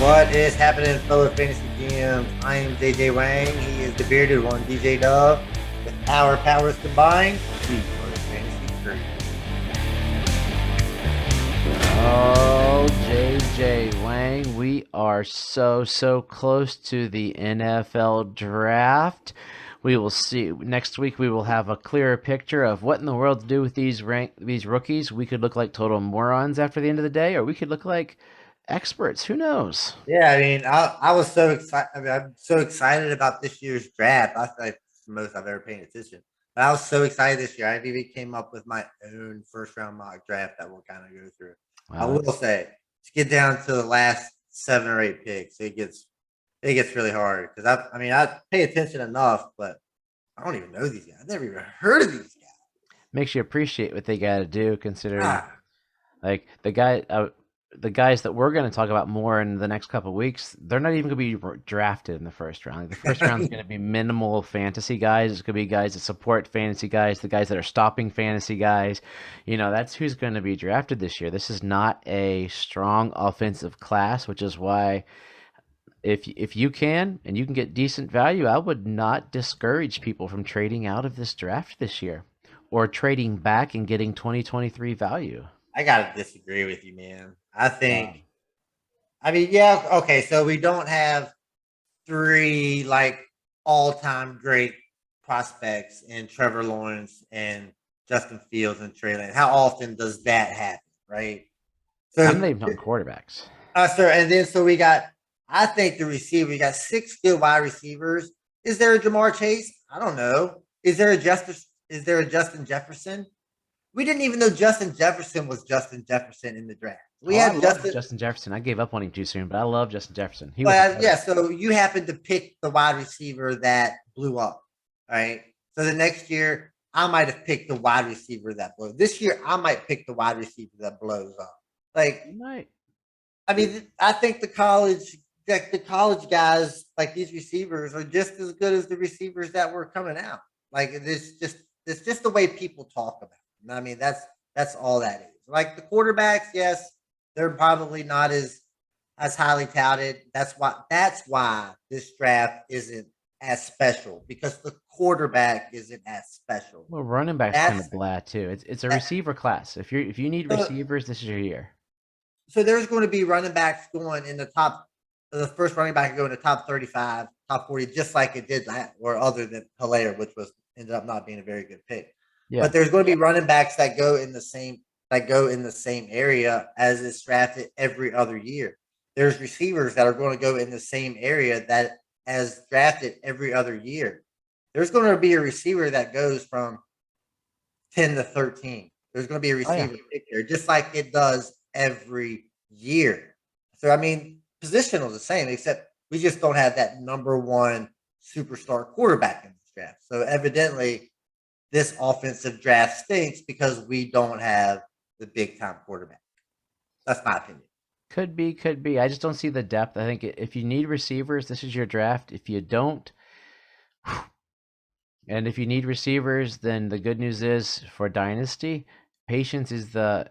What is happening, fellow fantasy GMs? I am JJ Wang. He is the bearded one, DJ Dove. With our powers combined, we are the Fantasy Couriers. Oh, JJ Wang, we are so close to the NFL draft. We will see next week. We will have a clearer picture of what in the world to do with these rookies. We could look like total morons after the end of the day, or we could look like experts. Who knows? Yeah, I mean, I was so excited. I mean, I'm so excited about this year's draft. I feel like it's the most I've ever paid attention. But I was so excited this year. I even came up with my own first round mock draft that we'll kind of go through. I Wow, will say, to get down to the last 7 or 8 picks, it gets really hard because I pay attention enough, but I don't even know these guys. I've never even heard of these guys. makes you appreciate what they got to do, considering Ah, like the guys that we're going to talk about more in the next couple of weeks, they're not even going to be drafted in the first round. Like the first round is going to be minimal fantasy guys. It's going to be guys that support fantasy guys, the guys that are stopping fantasy guys. That's who's going to be drafted this year. This is not a strong offensive class, which is why if you can and you can get decent value, I would not discourage people from trading out of this draft this year or trading back and getting 2023 value. I gotta disagree with you, man. I Wow. think. I mean, yeah, okay. So we don't have three like all-time great prospects in Trevor Lawrence and Justin Fields and Trey Lance. How often does that happen, right? I'm So, not even talking quarterbacks. sir, and then so we got. I think the receiver. We got 6 good wide receivers. Is there a Jamar Chase? I don't know. Is there a Justice? Is there a Justin Jefferson? We didn't even know Justin Jefferson was Justin Jefferson in the draft. We Oh, I have love Justin. Justin Jefferson. I gave up on him too soon, but I love Justin Jefferson. He was a But yeah, better. so you happen to pick the wide receiver that blew up, right? So the next year, I might have picked the wide receiver that blew. This year, I might pick the wide receiver that blows up. Like, You might. I mean, I think the college guys, like these receivers, are just as good as the receivers that were coming out. Like, it's just the way people talk about it. I mean, that's all that is. Like the quarterbacks, yes, they're probably not as highly touted. That's why this draft isn't as special because the quarterback isn't as special. Well, running back's kind That's of blah too. It's a that. receiver class. If you need So, receivers, this is your year. so there's going to be running backs going in the top. The first running back go in the top 35, top 40, just like it did that, or other than Hilaire, which was ended up not being a very good pick. Yeah. But there's going to be running backs that go in the same area as is drafted every other year. There's receivers that are going to go in the same area that as drafted every other year. There's going to be a receiver that goes from 10 to 13. There's going to be a Oh yeah. receiver pick there, just like it does every year. So, I mean, positional is the same, except we just don't have that number one superstar quarterback in this draft. So, evidently, this offensive draft stinks because we don't have the big time quarterback. That's my opinion. Could be. I just don't see the depth. I think if you need receivers, this is your draft. If you don't, and if you need receivers, then the good news is for dynasty, patience is the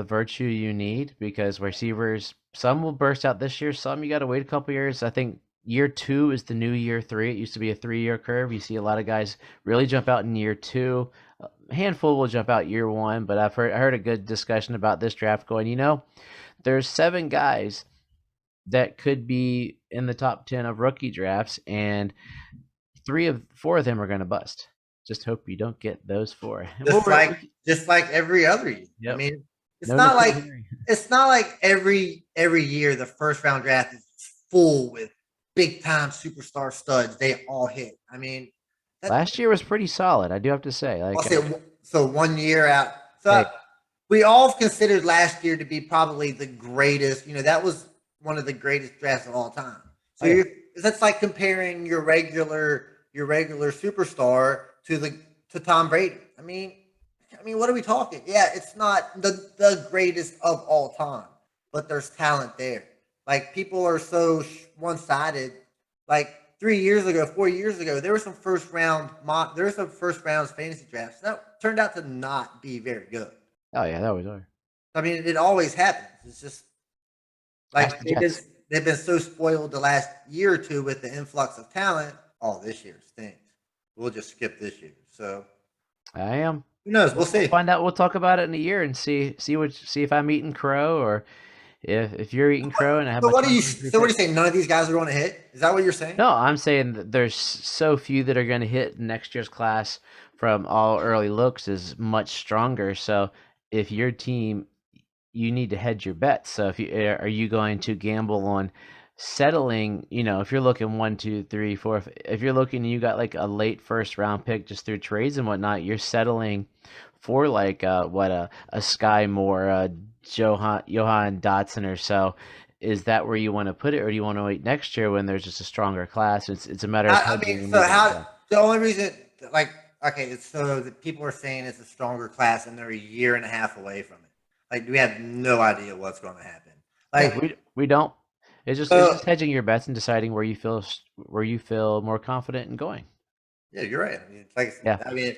virtue you need because receivers some will burst out this year, some you got to wait a couple years. I think year 2 is the new year 3. It used to be a 3-year curve. You see a lot of guys really jump out in year 2. A handful will jump out year 1, but I heard a good discussion about this draft going, there's 7 guys that could be in the top 10 of rookie drafts and 4 of them are going to bust. Just hope you don't get those 4. Just like just like every other year. I Yep. mean, it's No not Nikhil like Harry. it's not like every year the first round draft is full with big time superstar studs. They all hit. I mean, that Last year was pretty solid, I do have to say. I'll Like, say so 1 year out. So hey, we all considered last year to be probably the greatest. That was one of the greatest drafts of all time. oh So yeah, that's like comparing your regular superstar to Tom Brady. I mean, what are we talking? Yeah, it's not the greatest of all time, but there's talent there. Like people are so one sided. Like 3 years ago, 4 years ago, there were some first rounds fantasy drafts that turned out to not be very good. oh yeah, that was our. I mean, it always happens. It's just Ask like the they Jets. just they've been so spoiled the last year or two with the influx of talent. Oh, this year stinks. We'll just skip this year. So I am. who knows? We'll We'll see. find out. We'll talk about it in a year and see if I'm eating crow or if you're eating crow and I have So my what are you? 2023 So what are you pick. saying? None of these guys are going to hit? Is that what you're saying? No, I'm saying that there's so few that are going to hit next year's class from all early looks is much stronger. So if your team, you need to hedge your bets. So if you are you going to gamble on settling, if you're looking 1, 2, 3, 4, if you're looking and you got like a late first round pick just through trades and whatnot, you're settling for like a Sky Moore, Johan Dotson or so. Is that where you want to put it, or do you want to wait next year when there's just a stronger class? It's a matter of I mean, hedging and so moving your how? bet. The only reason, like, okay, it's so that people are saying it's a stronger class, and they're a year and a half away from it. Like, we have no idea what's going to happen. Yeah, Like, we don't. It's so just hedging your bets and deciding where you feel more confident in going. yeah, you're right. I mean, it's like, Yeah. I mean,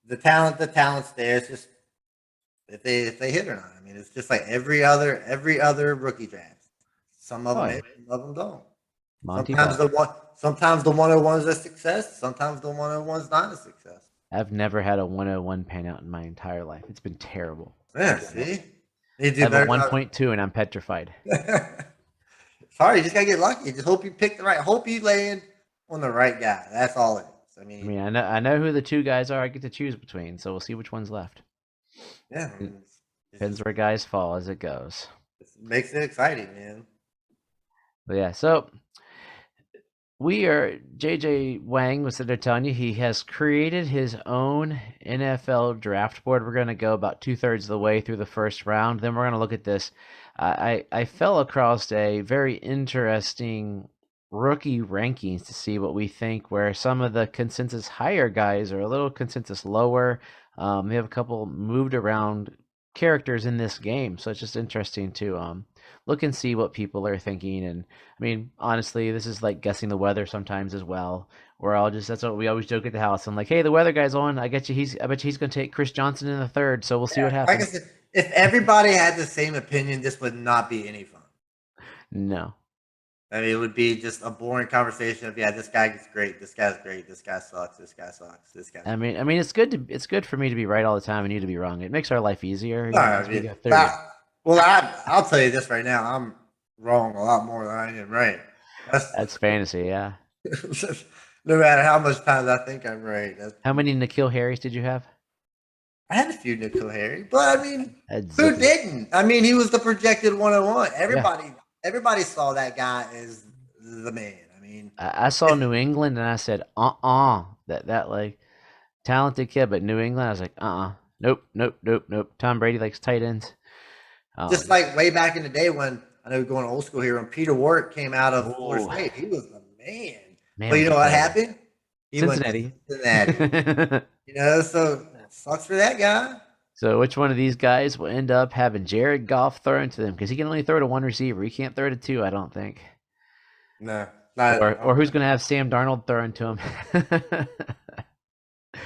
the talent's there. It's just if they hit or not. I mean, it's just like every other rookie draft. Some of Oh them yeah. hit, some of them don't. Monty Ball. Sometimes the 101 is a success. Sometimes the 101 is not a success. I've never had a 101 pan out in my entire life. It's been terrible. Yeah, Every year. see, they I do have a better. 1.2 and I'm petrified. Sorry, you just gotta get lucky. Just hope you pick the right. Hope you land on the right guy. That's all it is. I I mean, mean, I know who the two guys are I get to choose between, so we'll see which one's left. yeah, I It mean, it's depends just where guys fall as it goes. it makes it exciting, man. But yeah, so JJ Wang was there telling you he has created his own NFL draft board. We're going to go about 2/3 of the way through the first round. Then we're going to look at this. I fell across a very interesting rookie rankings to see what we think, where some of the consensus higher guys are a little consensus lower. We have a couple moved around characters in this game, so it's just interesting to look and see what people are thinking. And I mean, honestly, this is like guessing the weather sometimes as well. That's what we always joke at the house. I'm like, hey, the weather guy's on. I bet you he's gonna take Chris Johnson in the third, so we'll see what Like I happens. said, if everybody had the same opinion, this would not be any fun. No. I mean, it would be just a boring conversation of yeah, this guy is great, this guy's great, this guy sucks, this guy sucks, this guy I sucks. mean, it's good for me to be right all the time and you to be wrong. It makes our life easier, No, I as we mean, go through it. I'll tell you this right now, I'm wrong a lot more than I am right. That's That's fantasy, yeah. no matter how much times I think I'm right. How many Nikhil Harrys did you have? I had a few Nickel Harry, but I mean, Had who Zippy. didn't? I mean, he was the projected 101. Yeah. Everybody saw that guy as the man. I mean, I saw New England and I said, that like talented kid, but New England, I was like, nope, nope, nope, nope. Tom Brady likes tight ends. just like way back in the day when I know going old school here, when Peter Warrick came out of Florida Oh, State, he was the man. man, But you was know he what terrible. happened? He went to Cincinnati. Cincinnati. So sucks for that guy. So which one of these guys will end up having Jared Goff thrown to them? Because he can only throw to one receiver. He can't throw to two, I don't think. No, not. Or who's going to have Sam Darnold thrown to him?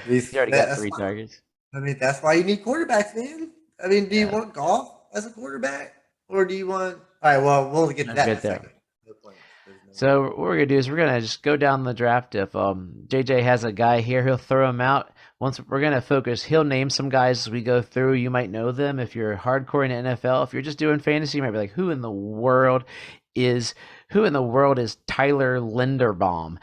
He's already got That's 3 why. targets. I mean, that's why you need quarterbacks, man. I mean, do you Yeah, want golf as a quarterback, or do you want? All right, well, we'll get to let's that in a get there. second. No point. There's no. So what we're gonna do is we're gonna just go down the draft. If JJ has a guy here, he'll throw him out. Once we're gonna focus, he'll name some guys as we go through. You might know them if you're hardcore in the NFL. If you're just doing fantasy, you might be like, is who in the world is Tyler Linderbaum?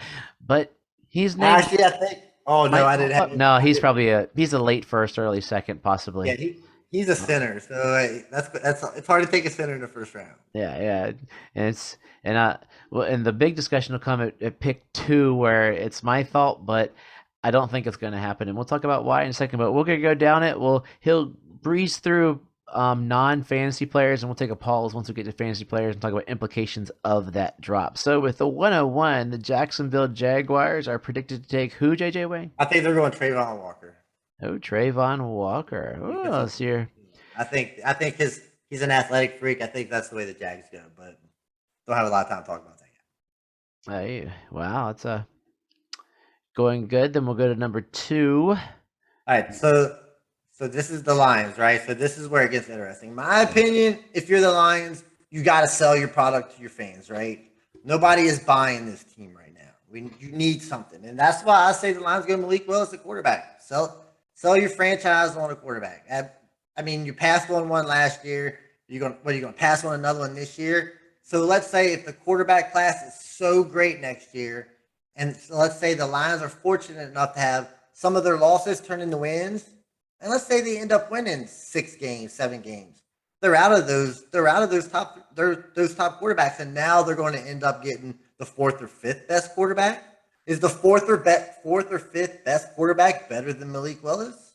But he's named Actually, I think. Oh no, might I didn't pop have up. him. No, I didn't. he's a late first, early second, Yeah, possibly. he's a center, so that's it's hard to take a center in the first round. Yeah, yeah, and it's and I well, and the big discussion will come at pick 2, where it's my fault, but I don't think it's going to happen, and we'll talk about why in a second. But we're gonna go down it. He'll breeze through non-fantasy players, and we'll take a pause once we get to fantasy players and talk about implications of that drop. So with the 101, the Jacksonville Jaguars are predicted to take who, JJ Wayne? I think they're going Trayvon Walker. Oh, Trayvon Walker. Oh, Defensive. so you're I think he's an athletic freak. I think that's the way the Jags go, but don't have a lot of time to talk about that yet. hey, wow, it's going good. Then we'll go to number 2. All right, so this is the Lions, right? So this is where it gets interesting. My opinion, if you're the Lions, you got to sell your product to your fans, right? Nobody is buying this team right now. You need something, and that's why I say the Lions go Malik Willis, the quarterback. Sell your franchise on a quarterback. I mean, you passed on one last year. Are you going to pass on another one this year? So let's say if the quarterback class is so great next year, and so let's say the Lions are fortunate enough to have some of their losses turn into wins, and let's say they end up winning 6 games, 7 games. They're out of those. They're out of those top quarterbacks, and now they're going to end up getting the fourth or fifth best quarterback. Is the fourth or fifth best quarterback better than Malik Willis?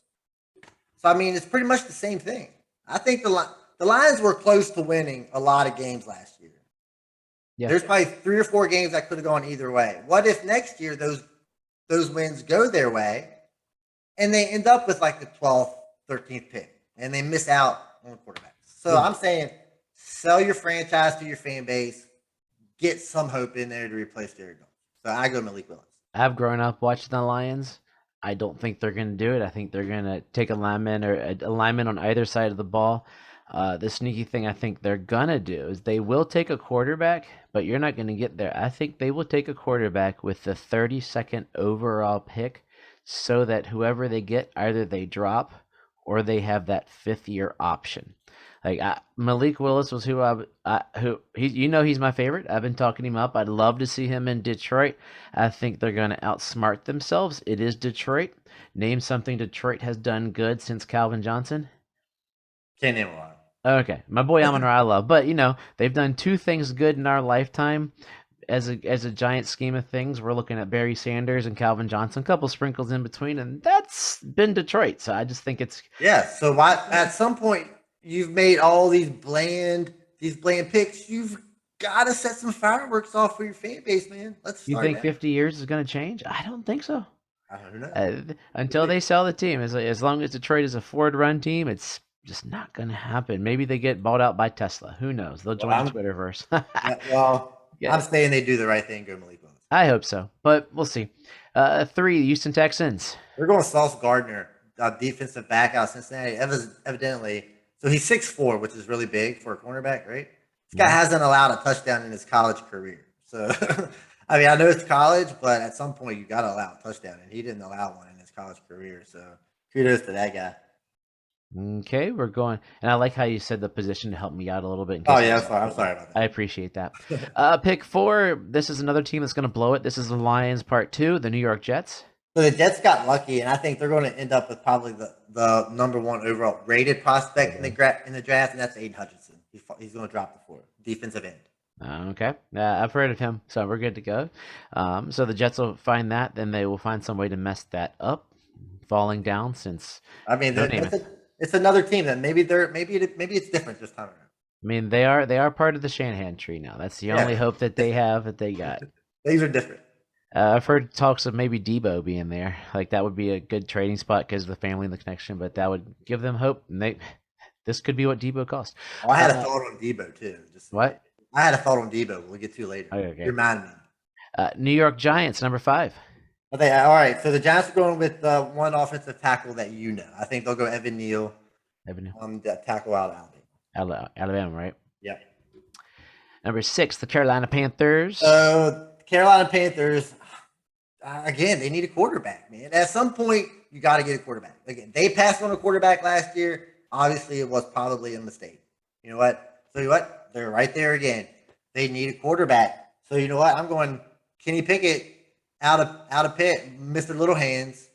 So I mean, it's pretty much the same thing. I think the Lions were close to winning a lot of games last year. Yeah. There's probably 3 or 4 games that could have gone either way. What if next year those wins go their way and they end up with like the 12th, 13th pick and they miss out on the quarterback? So I'm saying sell your franchise to your fan base, get some hope in there to replace Jared Goff. So I go Malik Willis. I've grown up watching the Lions. I don't think they're going to do it. I think they're going to take a lineman on either side of the ball. The sneaky thing I think they're going to do is they will take a quarterback, but you're not going to get there. I think they will take a quarterback with the 32nd overall pick so that whoever they get, either they drop or they have that 5th-year option. Like Malik Willis was he's my favorite. I've been talking him up. I'd love to see him in Detroit. I think they're going to outsmart themselves. It is Detroit. Name something Detroit has done good since Calvin Johnson. Can't name a lot. Okay, my boy Amon-Ra I love, but they've done 2 things good in our lifetime. As a giant scheme of things, we're looking at Barry Sanders and Calvin Johnson, a couple sprinkles in between, and that's been Detroit. So I just think it's So why at some point you've made all these bland picks. You've got to set some fireworks off for your fan base, man. You think 50 years is going to change? I don't think so. I don't know. Until they sell the team, as long as Detroit is a Ford-run team, it's just not going to happen. Maybe they get bought out by Tesla. Who knows? They'll join the Twitterverse. I'm saying they do the right thing. Go Malik Willis. I hope so, but we'll see. 3, Houston Texans. They're going Sauce Gardner, defensive back out of Cincinnati. Evidently. So he's 6'4", which is really big for a cornerback, right? This guy hasn't allowed a touchdown in his college career. So, I mean, I know it's college, but at some point you got to allow a touchdown, and he didn't allow one in his college career. So, kudos to that guy. Okay, we're going, and I like how you said the position to help me out a little bit. Oh yeah, I'm sorry about that. I appreciate that. Pick 4. This is another team that's going to blow it. This is the Lions Part 2, the New York Jets. So the Jets got lucky, and I think they're going to end up with probably the number 1 overall rated prospect in the draft, and that's Aiden Hutchinson. He's going to drop the 4 defensive end. Okay, I've heard of him, so we're good to go. So the Jets will find that, then they will find some way to mess that up, falling down. Since I mean, it's another team that maybe it's different this time around. I mean, they are part of the Shanahan tree now. That's the only hope that they have that they got. Things are different. I've heard talks of maybe Debo being there. Like that would be a good trading spot because of the family and the connection. But that would give them hope. And this could be what Debo cost. Oh, I had a thought on Debo too. What? I had a thought on Debo. We'll get to later. Okay. You remind me. New York Giants, number 5. Okay, all right. So the Giants are going with one offensive tackle that you know. I think they'll go Evan Neal. That tackle out of Alabama, right? Yep. Number 6, the Carolina Panthers. Carolina Panthers, again, they need a quarterback, man. At some point, you got to get a quarterback. Again, they passed on a quarterback last year. Obviously, it was probably a mistake. You know what? They're right there again. They need a quarterback. So you know what? I'm going Kenny Pickett out of Pitt, Mr. Little Hands.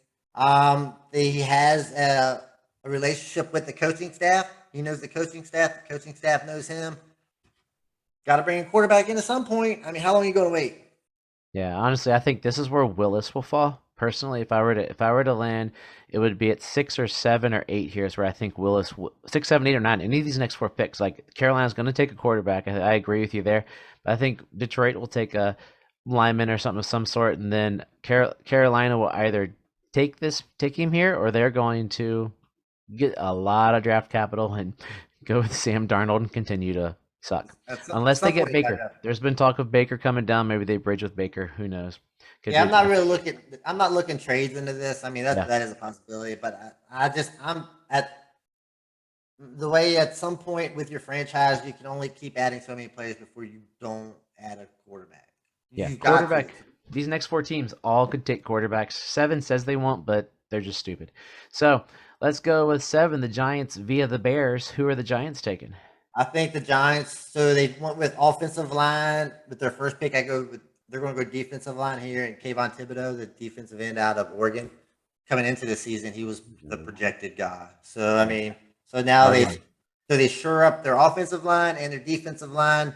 He has a relationship with the coaching staff. He knows the coaching staff. The coaching staff knows him. Got to bring a quarterback in at some point. I mean, how long are you going to wait? Yeah, honestly, I think this is where Willis will fall. Personally, if I were to land, it would be at 6 or 7 or 8 here is where I think Willis 6, 7, 8, or 9. Any of these next 4 picks, like Carolina's going to take a quarterback. I agree with you there. But I think Detroit will take a lineman or something of some sort, and then Carolina will either take him here, or they're going to get a lot of draft capital and go with Sam Darnold and continue to suck. Unless they get Baker. There's been talk of Baker coming down. Maybe they bridge with Baker. Who knows? Yeah, I'm not looking trades into this. I mean, that is a possibility, but the way at some point with your franchise, you can only keep adding so many players before you don't add a quarterback. Yeah, You got to. quarterback. These next four teams all could take quarterbacks. 7 says they won't, but they're just stupid. So let's go with 7. The Giants via the Bears. Who are the Giants taking? I think the Giants. So they went with offensive line with their first pick. I go with they're going to go defensive line here, and Kayvon Thibodeau, the defensive end out of Oregon, coming into the season, he was the projected guy. So I mean, so now they shore up their offensive line and their defensive line.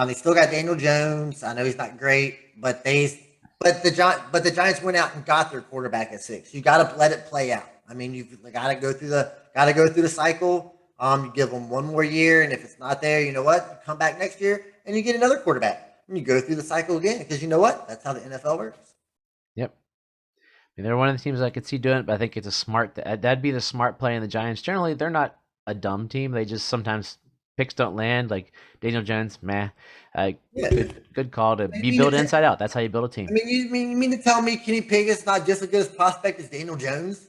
They still got Daniel Jones. I know he's not great, but the Giants went out and got their quarterback at 6. You got to let it play out. I mean, you've got to go through the cycle. You give them one more year, and if it's not there, you know what? You come back next year and you get another quarterback, and you go through the cycle again because you know what? That's how the NFL works. Yep. I mean, they're one of the teams I could see doing it, but I think it's a smart. That'd be the smart play in the Giants. Generally, they're not a dumb team. They just sometimes picks don't land. Like Daniel Jones, meh. Yeah. Good call to be built inside out. That's how you build a team. I mean, you mean to tell me Kenny Pickett's not just as good as prospect as Daniel Jones?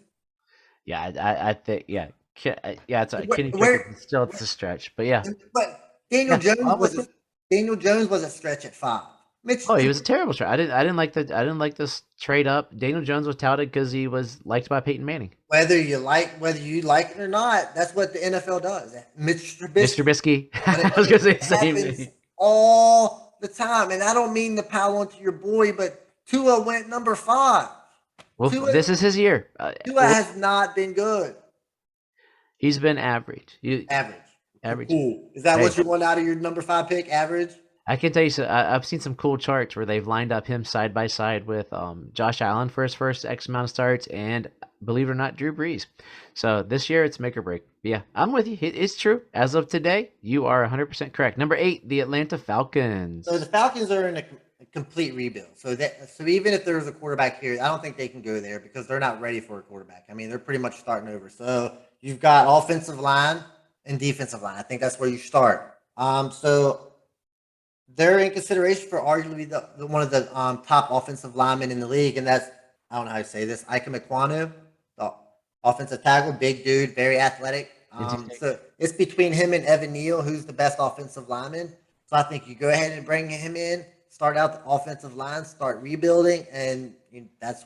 Yeah, I think yeah. Yeah, it's Kenny Where, Pickett. Still, it's a stretch, but yeah. but Yeah, I'm with you. Daniel Jones was a stretch at 5. Mitch, Oh, he was a terrible trade. I didn't like this trade up. Daniel Jones was touted because he was liked by Peyton Manning. whether you like it or not, that's what the NFL does. Mitch Mr. Trubisky, Bisky. I was gonna say the same happens thing. all the time, and I don't mean to pile onto your boy, but Tua went number 5. Well, Tua, this is his year. Tua has not been good. He's been average. Average. Average. Cool. Is that Hey, what you want out of your number 5 pick? Average. I can tell you. I've seen some cool charts where they've lined up him side by side with Josh Allen for his first X amount of starts, and believe it or not, Drew Brees. So this year it's make or break. But yeah, I'm with you. It's true. As of today, you are 100% correct. Number 8, the Atlanta Falcons. So the Falcons are in a complete rebuild. So even if there's a quarterback here, I don't think they can go there because they're not ready for a quarterback. I mean, they're pretty much starting over. So you've got offensive line and defensive line. I think that's where you start. So they're in consideration for arguably the one of the top offensive linemen in the league, and that's I don't know how to say this. Ike Mekwanu, the offensive tackle, big dude, very athletic. So it's between him and Evan Neal, who's the best offensive lineman. So I think you go ahead and bring him in, start out the offensive line, start rebuilding, and that's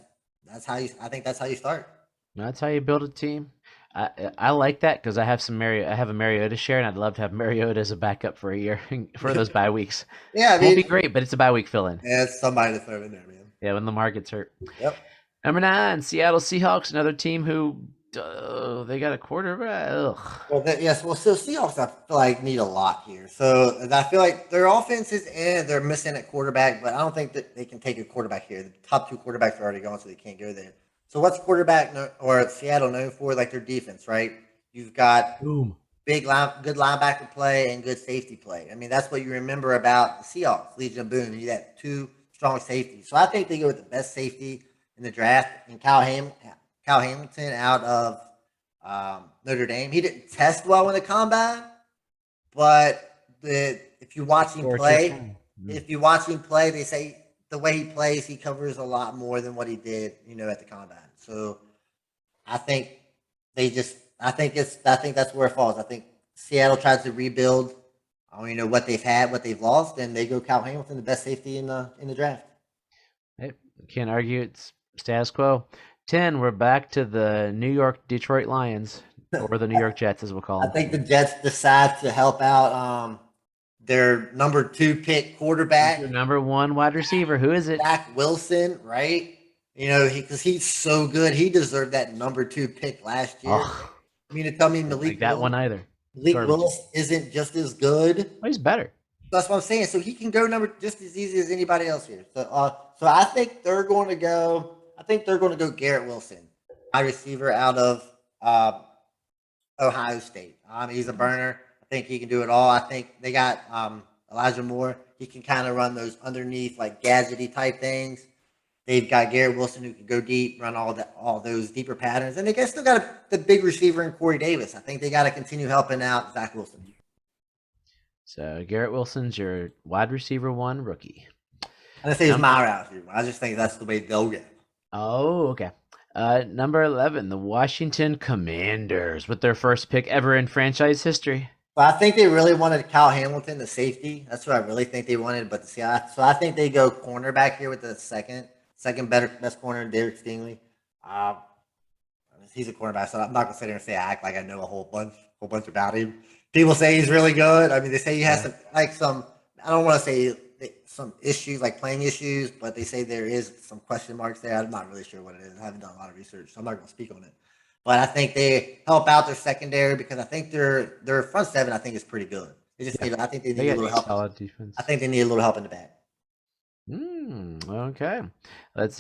how you. I think that's how you start. That's how you build a team. I like that because I have a Mariota share, and I'd love to have Mariota as a backup for a year for those bye weeks. Yeah, I Won't be mean, great, but it's a bye week fill in. yeah, it's somebody to throw in there, man. Yeah, when Lamar gets hurt. Yep. Number 9, Seattle Seahawks, another team who they got a quarterback. Ugh. Well, yes. Well, so Seahawks, I feel like need a lot here. So I feel like their offense is in. They're missing a quarterback, but I don't think that they can take a quarterback here. The top 2 quarterbacks are already gone, so they can't go there. So what's quarterback or Seattle known for? Like their defense, right? You've got Boom. good linebacker play and good safety play. I mean, that's what you remember about the Seahawks, Legion of Boom. You got 2 strong safeties. So I think they go with the best safety in the draft, and Cal Hamilton out of Notre Dame. He didn't test well in the combine, but if you watch him play, they say the way he plays, he covers a lot more than what he did, at the combine. So I think I think that's where it falls. I think Seattle tries to rebuild. What they've had, what they've lost, and they go Cal Hamilton, the best safety in the draft. Hey, can't argue. It's status quo. 10, we're back to the New York Detroit Lions, or the New York Jets, as we'll call them. I think the Jets decide to help out their number 2 pick quarterback. Your number 1 wide receiver. Who is it? Zach Wilson, right? Because he's so good. He deserved that number 2 pick last year. Oh, I mean, to tell me like that one either. Malik Willis isn't just as good. Oh, he's better. That's what I'm saying. So he can go number just as easy as anybody else here. So I think they're going to go. I think they're going to go Garrett Wilson, wide receiver out of Ohio State. He's a burner. I think he can do it all. I think they got Elijah Moore. He can kind of run those underneath like gadgety type things. They've got Garrett Wilson who can go deep, run all those deeper patterns, and they still got the big receiver in Corey Davis. I think they got to continue helping out Zach Wilson. So Garrett Wilson's your wide receiver 1 rookie. I didn't say he's my route. I just think that's the way they'll get. Oh, okay. Number 11, the Washington Commanders with their first pick ever in franchise history. But I think they really wanted Kyle Hamilton, the safety. That's what I really think they wanted. But so I think they go cornerback here with the second best corner, Derek Stingley. Uh, he's a cornerback, so I'm not gonna sit here and say I act like I know a whole bunch about him. People say he's really good. I mean, they say he has some. I don't want to say some issues like playing issues, but they say there is some question marks there. I'm not really sure what it is. I haven't done a lot of research, so I'm not gonna speak on it. But I think they help out their secondary because I think their front seven I think is pretty good. They just need. I think they need a little help. Solid defense. I think they need a little help in the back. Okay.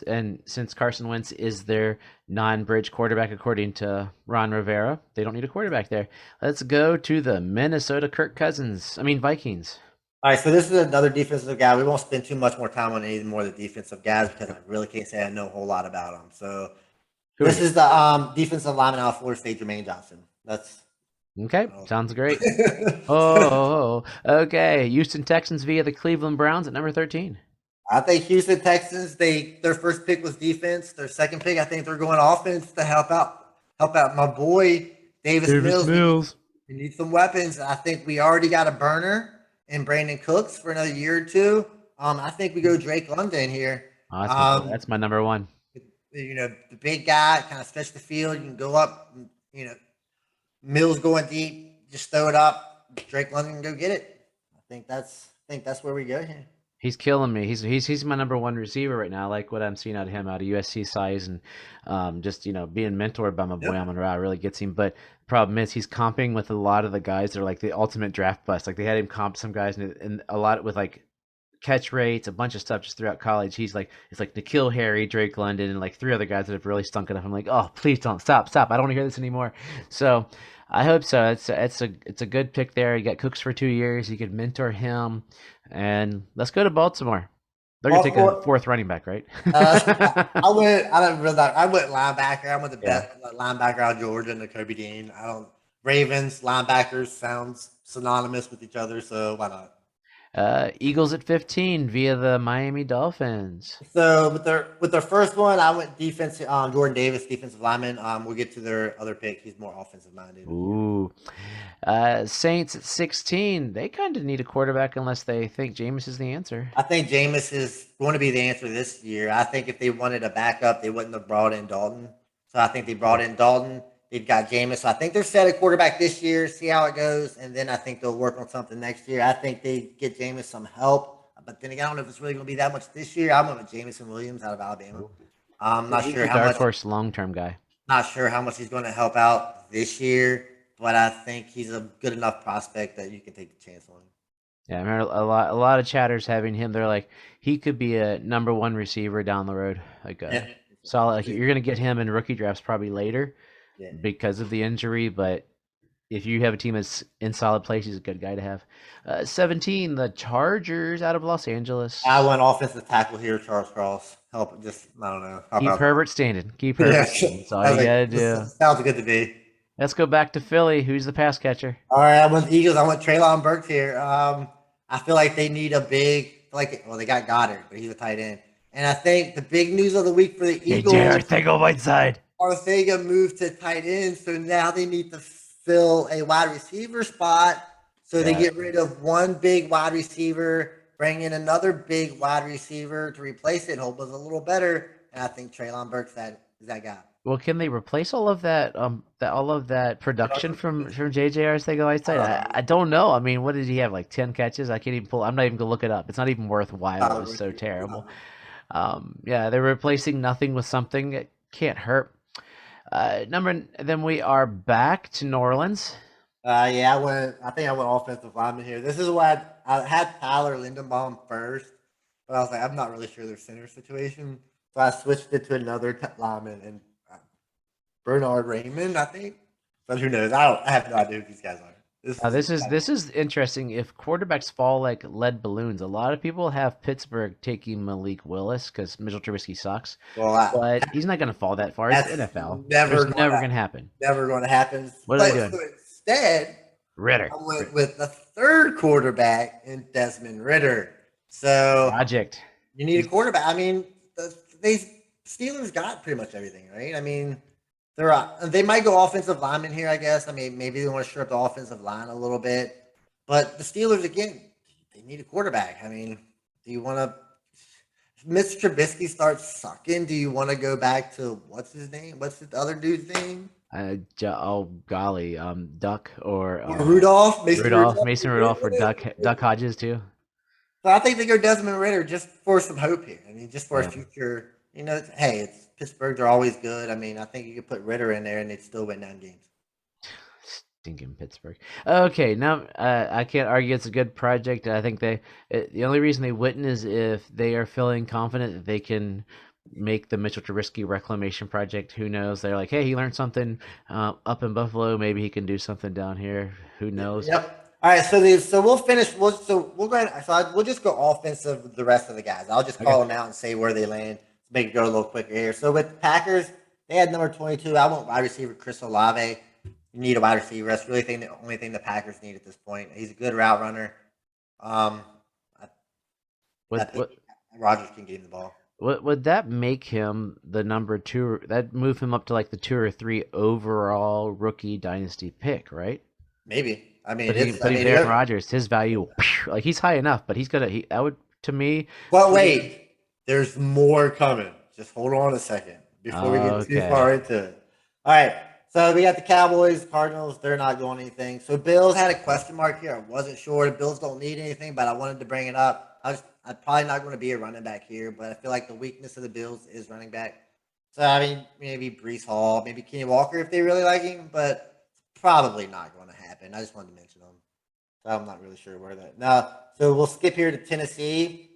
And since Carson Wentz is their non-bridge quarterback, according to Ron Rivera, they don't need a quarterback there. Let's go to the Minnesota Vikings. All right, so this is another defensive guy. We won't spend too much more time on any more of the defensive guys because I really can't say I know a whole lot about them. So this is the defensive lineman out of Florida State, Jermaine Johnson. That's okay. Sounds great. Okay. Houston Texans via the Cleveland Browns at number 13. I think Houston Texans, their first pick was defense. Their second pick, I think they're going offense to help out my boy Davis Mills. We need some weapons. I think we already got a burner in Brandon Cooks for another year or two. I think we go Drake London here. That's my number one. The big guy kind of stretch the field. You can go up. Mills going deep. Just throw it up. Drake London can go get it. I think that's where we go here. He's killing me. He's my number one receiver right now. I like what I'm seeing out of him, out of USC size, and just being mentored by my boy Amon Ra really gets him. But the problem is he's comping with a lot of the guys that are like the ultimate draft bust. Like they had him comp some guys and a lot with like catch rates, a bunch of stuff just throughout college. It's like N'Keal Harry, Drake London, and like three other guys that have really stunk it up. I'm like, oh, please don't stop. I don't want to hear this anymore. So I hope so. It's a good pick there. You got Cooks for 2 years. You could mentor him, and let's go to Baltimore. They're gonna take a fourth running back, right? I went linebacker. I went the best linebacker out of Georgia and the Kobe Dean. Ravens linebackers sounds synonymous with each other, so why not? Eagles at 15 via the Miami Dolphins. So with their first one, I went defense. Jordan Davis, defensive lineman. We'll get to their other pick. He's more offensive minded. Ooh. Saints at 16. They kind of need a quarterback unless they think Jameis is the answer. I think Jameis is going to be the answer this year. I think if they wanted a backup, they wouldn't have brought in Dalton. So I think they brought in Dalton. They've got Jameis. So I think they're set at quarterback this year, see how it goes, and then I think they'll work on something next year. I think they get Jameis some help, but then again, I don't know if it's really going to be that much this year. I'm going with Jameson Williams out of Alabama. I'm not sure how much. Dark horse long-term guy. Not sure how much he's going to help out this year, but I think he's a good enough prospect that you can take a chance on him. Yeah, I remember a lot of chatters having him. They're like, he could be a number one receiver down the road. Solid. Like, you're going to get him in rookie drafts probably later. Yeah. Because of the injury, but if you have a team that's in solid place, he's a good guy to have. 17, the Chargers out of Los Angeles. I went offensive tackle here, Charles Cross. I don't know. Keep Herbert standing. That's all you got to do. Sounds good to me. Let's go back to Philly. Who's the pass catcher? All right, I went Eagles. I went Treylon Burks here. I feel like they need they got Goddard, but he's a tight end. And I think the big news of the week for the Eagles. They go Whiteside. Arthega moved to tight end, so now they need to fill a wide receiver spot. So they get rid of one big wide receiver, bring in another big wide receiver to replace it. Hope was a little better, and I think Treylon Burks is that guy. Well, can they replace all of that production from JJ Arcega Whiteside? I don't know. I mean, what did he have? Like 10 catches? I can't even pull. I'm not even gonna look it up. It's not even worthwhile. It was so terrible. They're replacing nothing with something. It can't hurt. Then we are back to New Orleans. I think I went offensive lineman here. This is why I had Tyler Lindenbaum first, but I was like, I'm not really sure their center situation, so I switched it to another lineman and Bernard Raymond, I think. But who knows? I have no idea who these guys are. This is interesting. If quarterbacks fall like lead balloons, a lot of people have Pittsburgh taking Malik Willis because Mitchell Trubisky sucks. But he's not going to fall that far. It's NFL. Never going to happen. Never going to happen. What are they doing? So instead, Ritter. I went with the third quarterback in Desmond Ritter. So project. You need a quarterback. I mean, Steelers got pretty much everything, right? I mean, they might go offensive lineman here, I guess. I mean, maybe they want to shore up the offensive line a little bit, but the Steelers again, they need a quarterback. I mean, do you want to? If Mitch Trubisky starts sucking, do you want to go back to what's his name? What's the other dude's name? Oh golly, Duck or Rudolph, Mason Rudolph, Rudolph. Mason Rudolph, or Duck Hodges too. So I think they go Desmond Ritter just for some hope here. I mean, just for a Yeah. future. Hey, it's Pittsburgh. They're always good. I mean, I think you could put Ritter in there and they'd still win 9 games. Stinking Pittsburgh. Okay, now I can't argue it's a good project. I think the only reason they wouldn't is if they are feeling confident that they can make the Mitchell Trubisky reclamation project. Who knows? They're like, hey, he learned something up in Buffalo. Maybe he can do something down here. Who knows? Yep. All right, so we'll finish. We'll go ahead. We'll just go offensive with the rest of the guys. I'll just call them out and say where they land. Make it go a little quicker here. So with Packers, they had number 22. I want wide receiver Chris Olave. You need a wide receiver. That's really the only thing the Packers need at this point. He's a good route runner. I think Rodgers can get him the ball. Would that make him the number 2? That move him up to like the 2 or 3 overall rookie dynasty pick, right? Maybe. I mean, But Aaron Rodgers, his value, like he's high enough, but that would, to me. Well, wait, there's more coming. Just hold on a second before we get too far into it. All right, so we got the Cowboys, Cardinals. They're not going anything. So Bills had a question mark here. I wasn't sure. The Bills don't need anything, but I wanted to bring it up. I'm probably not going to be a running back here, but I feel like the weakness of the Bills is running back. So, I mean, maybe Breece Hall, maybe Kenny Walker if they really like him, but probably not going to happen. I just wanted to mention them. So I'm not really sure where that. Now, so we'll skip here to Tennessee.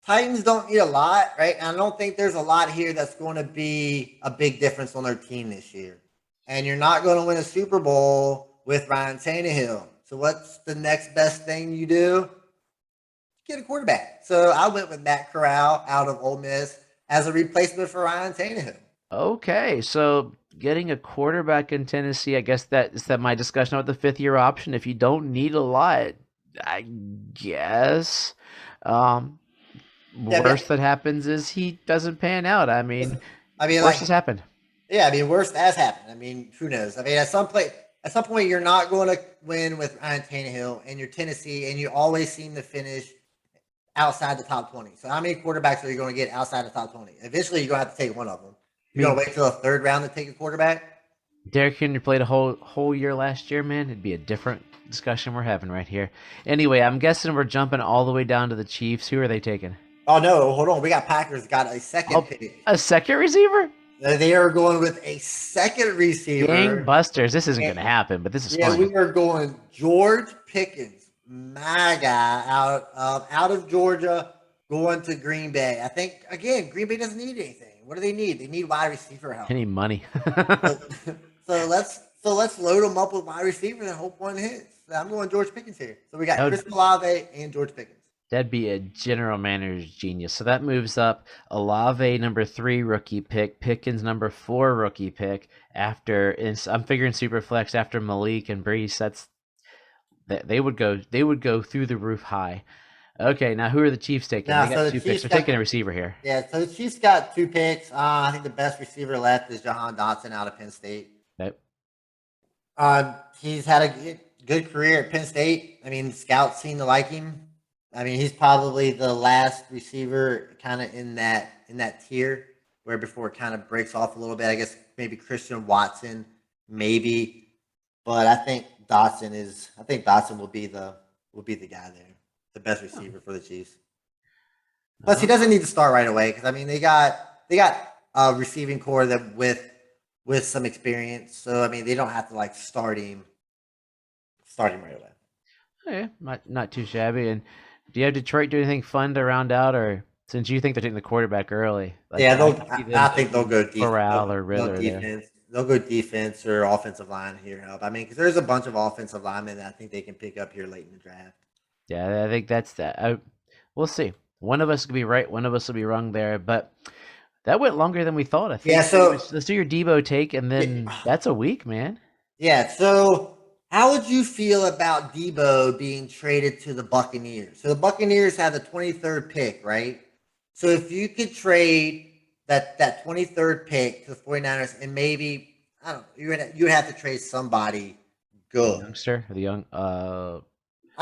Titans don't need a lot, right? And I don't think there's a lot here that's going to be a big difference on their team this year. And you're not going to win a Super Bowl with Ryan Tannehill. So what's the next best thing you do? Get a quarterback. So I went with Matt Corral out of Ole Miss as a replacement for Ryan Tannehill. Okay, so getting a quarterback in Tennessee, I guess that's my discussion about the 5th-year option. If you don't need a lot, I guess. Worst that happens is he doesn't pan out. I mean, worst has happened. Yeah, I mean, worst has happened. I mean, who knows? I mean, at some point, you're not going to win with Ryan Tannehill, and you're Tennessee, and you always seem to finish outside the top 20. So how many quarterbacks are you going to get outside the top 20? Eventually, you're going to have to take one of them. You're going to wait till the 3rd round to take a quarterback? Derrick Henry played a whole year last year, man. It'd be a different discussion we're having right here. Anyway, I'm guessing we're jumping all the way down to the Chiefs. Who are they taking? Oh, no. Hold on. We got Packers got a second pick. A second receiver? They are going with a second receiver. Gangbusters. This isn't going to happen, but this is fun. Yeah, we are going George Pickens, my guy, out of Georgia, going to Green Bay. I think, again, Green Bay doesn't need anything. What do they need? They need wide receiver help. They need money. so let's load them up with wide receiver and hope one hits. I'm going George Pickens here. So we got Chris Olave and George Pickens. That'd be a general manager's genius. So that moves up Olave number 3 rookie pick, Pickens number 4 rookie pick. I'm figuring Superflex after Malik and Breece. They would go through the roof high. Okay, now who are the Chiefs taking? They got 2 picks. They're taking a receiver here. Yeah, so the Chiefs got 2 picks. I think the best receiver left is Jahan Dotson out of Penn State. Nope. He's had a good career at Penn State. I mean, scouts seem to like him. I mean, he's probably the last receiver kind of in that tier where before it kind of breaks off a little bit. I guess maybe Christian Watson, maybe, but I think Dotson will be the guy there, the best receiver for the Chiefs. Plus, he doesn't need to start right away because I mean they got a receiving core that with some experience, so I mean they don't have to like start him right away. Yeah, not too shabby. And do you have Detroit do anything fun to round out, or since you think they're taking the quarterback early? Like, yeah, I think they'll go defense. Corral or Ritter defense. They'll go defense or offensive line here help. I mean, because there's a bunch of offensive linemen that I think they can pick up here late in the draft. Yeah, I think that's that. We'll see. One of us could be right. One of us will be wrong there. But that went longer than we thought. I think. Yeah. So let's do your Debo take, and then that's a week, man. Yeah. So. How would you feel about Debo being traded to the Buccaneers? So the Buccaneers have the 23rd pick, right? So if you could trade that 23rd pick to the 49ers, and maybe I don't know, you would have to trade somebody The good. youngster, the young. I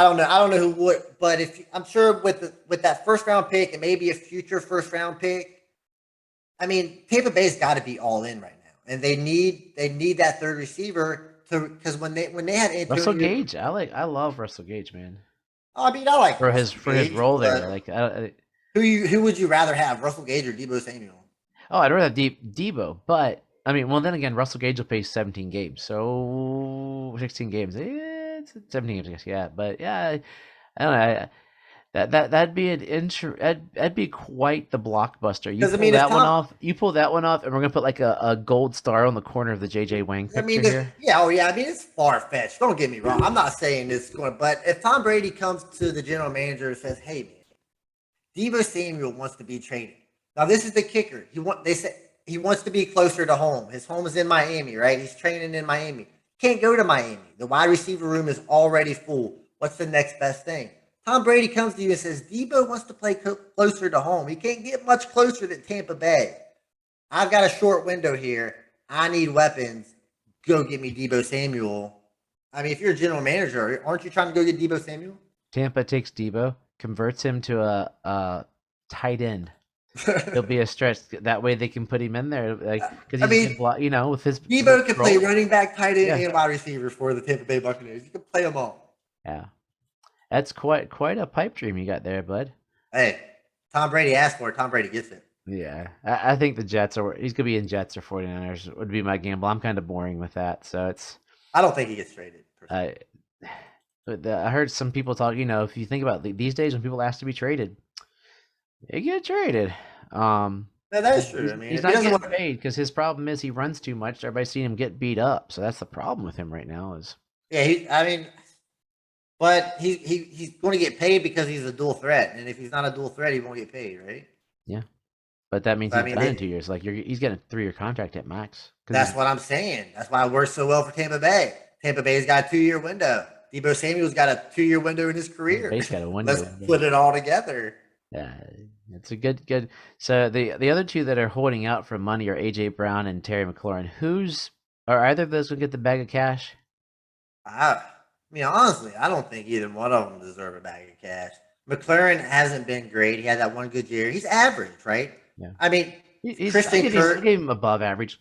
don't know. I don't know who would, but if I'm sure with that first round pick and maybe a future first round pick, I mean Tampa Bay's got to be all in right now, and they need that third receiver to because when they had Russell Antonio, Gage. I love Russell Gage, man. I mean I like Russell For his Gage, role there. but Like, who would you rather have, Russell Gage or Debo Samuel? oh, I'd rather have Debo, but I mean, well, then again, Russell Gage will play 17 games, so 16 games. It's 17 games, I guess. Yeah, but yeah, I don't know. That'd be that'd be quite the blockbuster. You Because I pull mean, if that one Tom, off. You pull that one off, and we're gonna put like a gold star on the corner of the JJ Wang I picture mean, here. yeah, oh yeah, I mean it's far fetched. Don't get me wrong. I'm not saying this going, but if Tom Brady comes to the general manager and says, "Hey man, Debo Samuel wants to be traded," now this is the kicker. They say he wants to be closer to home. His home is in Miami, right? He's training in Miami. Can't go to Miami. The wide receiver room is already full. What's the next best thing? Tom Brady comes to you and says, "Debo wants to play closer to home. He can't get much closer than Tampa Bay. I've got a short window here. I need weapons. Go get me Debo Samuel." I mean, if you're a general manager, aren't you trying to go get Debo Samuel? Tampa takes Debo, converts him to a tight end. He'll be a stretch. That way they can put him in there, like because I he's a mean, good block. With his Debo can play role. running back, tight end, Yeah, and wide receiver for the Tampa Bay Buccaneers. You can play them all. yeah. That's quite a pipe dream you got there, bud. Hey, Tom Brady asked for it. Tom Brady gets it. Yeah, I think the Jets are. He's gonna be in Jets or 49ers would be my gamble. I'm kind of boring with that, so it's. I don't think he gets traded. I I heard some people talk. If you think about these days when people ask to be traded, they get traded. No, that is true. I mean, He's if he not doesn't getting want, paid because his problem is he runs too much. Everybody's seen him get beat up, so that's the problem with him right now. Is yeah, I mean, but he's going to get paid because he's a dual threat, and if he's not a dual threat, he won't get paid, right? yeah, but that means So, I he's mean, done in 2 years. Like he's getting a 3-year contract at max. that's what I'm saying. That's why it works so well for Tampa Bay. Tampa Bay's got a 2-year window. Debo Samuel's got a 2-year window in his career. Bay's got a Let's window. put it all together. Yeah, it's a good. So the other two that are holding out for money are AJ Brown and Terry McLaurin. Are either of those gonna get the bag of cash? I mean, honestly, I don't think either one of them deserve a bag of cash. McLaren hasn't been great. He had that one good year. He's average, right? Yeah. I mean, I'll Christian give Kirk. him above average.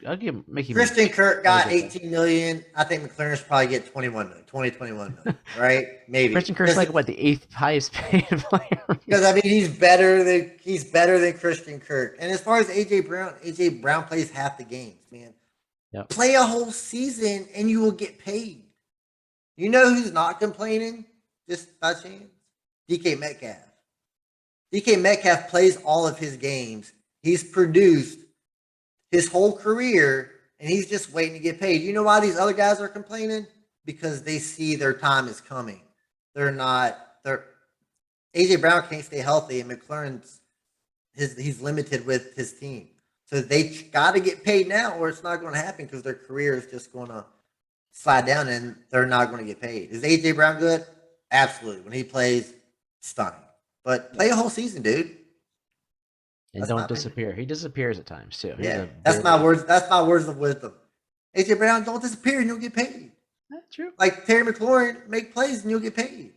Make him. Christian Kirk got Okay. 18 million. I think McLaren's probably get 21 million, 21 million, right? Maybe. Christian Kirk's like what, the 8th highest paid player? Because I mean he's better than Christian Kirk. And as far as AJ Brown plays half the games, man. Yep. Play a whole season and you will get paid. You know who's not complaining? Just by chance? DK Metcalf. DK Metcalf plays all of his games. He's produced his whole career, and he's just waiting to get paid. You know why these other guys are complaining? Because they see their time is coming. They're AJ Brown can't stay healthy, and McLaurin's he's limited with his team. So they got to get paid now, or it's not going to happen because their career is just going to slide down, and they're not going to get paid. Is AJ Brown good? Absolutely. When he plays, stunning. But play a whole season, dude. And That's don't disappear. He disappears at times too. Yeah, that's my words. That's my words of wisdom. AJ Brown, don't disappear and you'll get paid. That's true. Like Terry McLaurin, make plays and you'll get paid.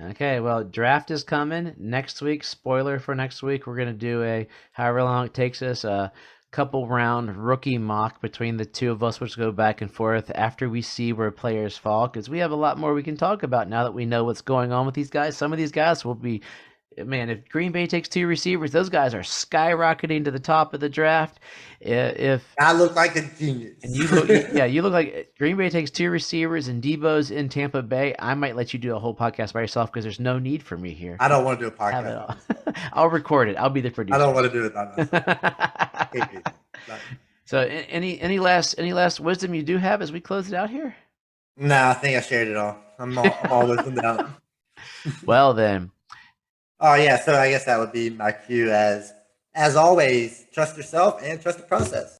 Okay, well, draft is coming next week. Spoiler for next week, we're gonna do a however long it takes us a couple round rookie mock between the two of us, which go back and forth after we see where players fall, because we have a lot more we can talk about now that we know what's going on with these guys. Some of these guys will be. Man, if Green Bay takes 2 receivers, those guys are skyrocketing to the top of the draft. If I look like a genius, and you look like Green Bay takes 2 receivers and Debo's in Tampa Bay, I might let you do a whole podcast by yourself because there's no need for me here. I don't want to do a Have it podcast. all. I'll record it. I'll be the producer. I don't want to do it by myself. So, any last wisdom you do have as we close it out here? No, I think I shared it all. I'm all wisdom out. Well then. Oh yeah, so I guess that would be my cue as always, trust yourself and trust the process.